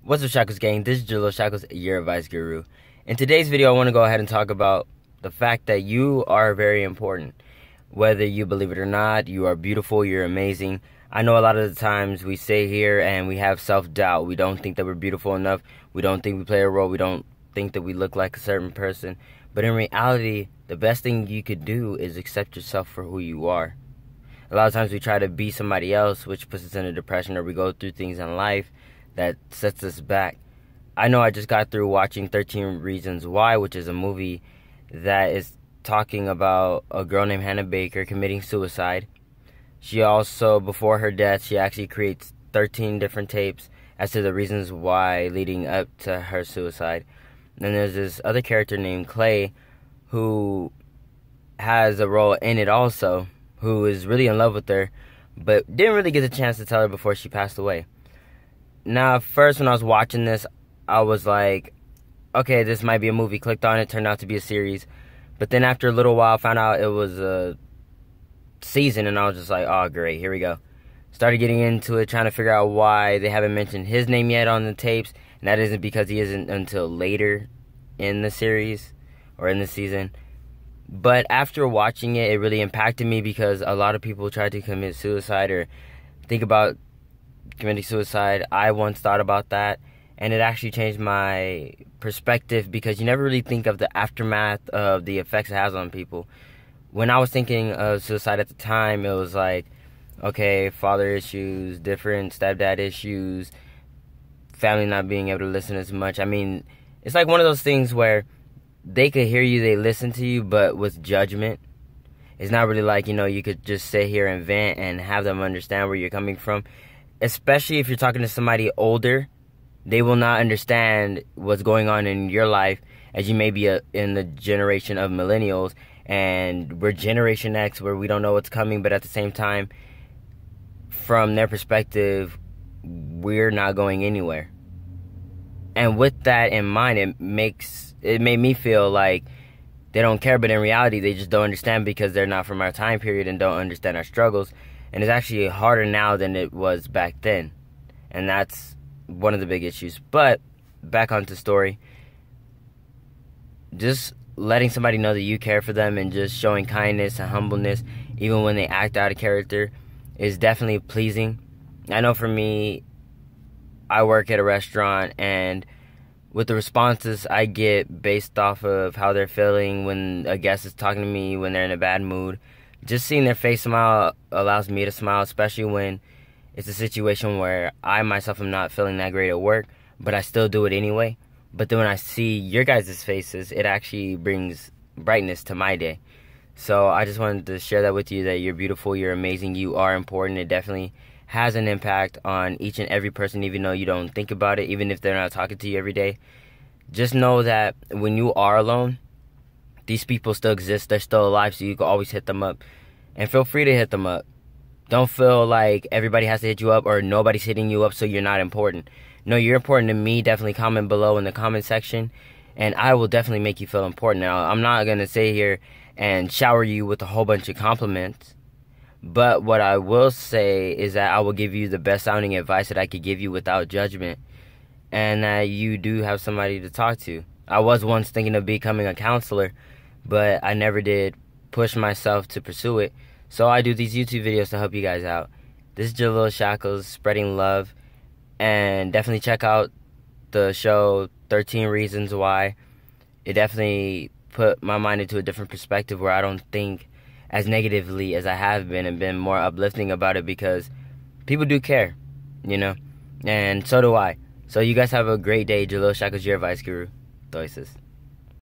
What's up, Shacklz gang? This is jaleelshacklz, your advice guru. In today's video, I want to go ahead and talk about the fact that you are very important. Whether you believe it or not, you are beautiful, you're amazing. I know a lot of the times we sit here and we have self-doubt. We don't think that we're beautiful enough. We don't think we play a role. We don't think that we look like a certain person. But in reality, the best thing you could do is accept yourself for who you are. A lot of times we try to be somebody else, which puts us in a depression, or we go through things in life that sets us back. I know I just got through watching 13 Reasons Why, which is a movie that is talking about a girl named Hannah Baker committing suicide. She also, before her death, she actually creates 13 different tapes as to the reasons why leading up to her suicide. And then there's this other character named Clay who has a role in it also, who is really in love with her, but didn't really get the chance to tell her before she passed away. Now, first when I was watching this, I was like, okay, this might be a movie. Clicked on it, turned out to be a series. But then after a little while, found out it was a season, and I was just like, oh, great, here we go. Started getting into it, trying to figure out why they haven't mentioned his name yet on the tapes, and that isn't because he isn't until later in the series, or in the season. But after watching it, it really impacted me because a lot of people try to commit suicide or think about committing suicide. I once thought about that, and it actually changed my perspective because you never really think of the aftermath of the effects it has on people. When I was thinking of suicide at the time, it was like, okay, father issues, different stepdad issues, family not being able to listen as much. I mean, it's like one of those things where they could hear you, they listen to you, but with judgment. It's not really like, you could just sit here and vent and have them understand where you're coming from. Especially if you're talking to somebody older, they will not understand what's going on in your life, as you may be in the generation of millennials, and we're Generation X, where we don't know what's coming, but at the same time, from their perspective, we're not going anywhere. And with that in mind, it made me feel like they don't care, but in reality, they just don't understand because they're not from our time period and don't understand our struggles. And it's actually harder now than it was back then. And that's one of the big issues. But back onto the story. Just letting somebody know that you care for them and just showing kindness and humbleness, even when they act out of character, is definitely pleasing. I know for me, I work at a restaurant, and with the responses I get based off of how they're feeling when a guest is talking to me, when they're in a bad mood, just seeing their face smile allows me to smile, especially when it's a situation where I myself am not feeling that great at work, but I still do it anyway. But then when I see your guys' faces, it actually brings brightness to my day. So I just wanted to share that with you, that you're beautiful, you're amazing, you are important. It definitely has an impact on each and every person, even though you don't think about it, even if they're not talking to you every day. Just know that when you are alone, these people still exist, they're still alive, so you can always hit them up. And feel free to hit them up. Don't feel like everybody has to hit you up or nobody's hitting you up so you're not important. No, you're important to me. Definitely comment below in the comment section, and I will definitely make you feel important. Now, I'm not going to sit here and shower you with a whole bunch of compliments, but what I will say is that I will give you the best sounding advice that I could give you without judgment, and that you do have somebody to talk to. I was once thinking of becoming a counselor, but I never did push myself to pursue it. So I do these YouTube videos to help you guys out. This is jaleelshacklz, spreading love. And definitely check out the show 13 Reasons Why. It definitely put my mind into a different perspective where I don't think as negatively as I have been, and been more uplifting about it because people do care, and so do I. So you guys have a great day. jaleelshacklz, your advice guru. Deuces.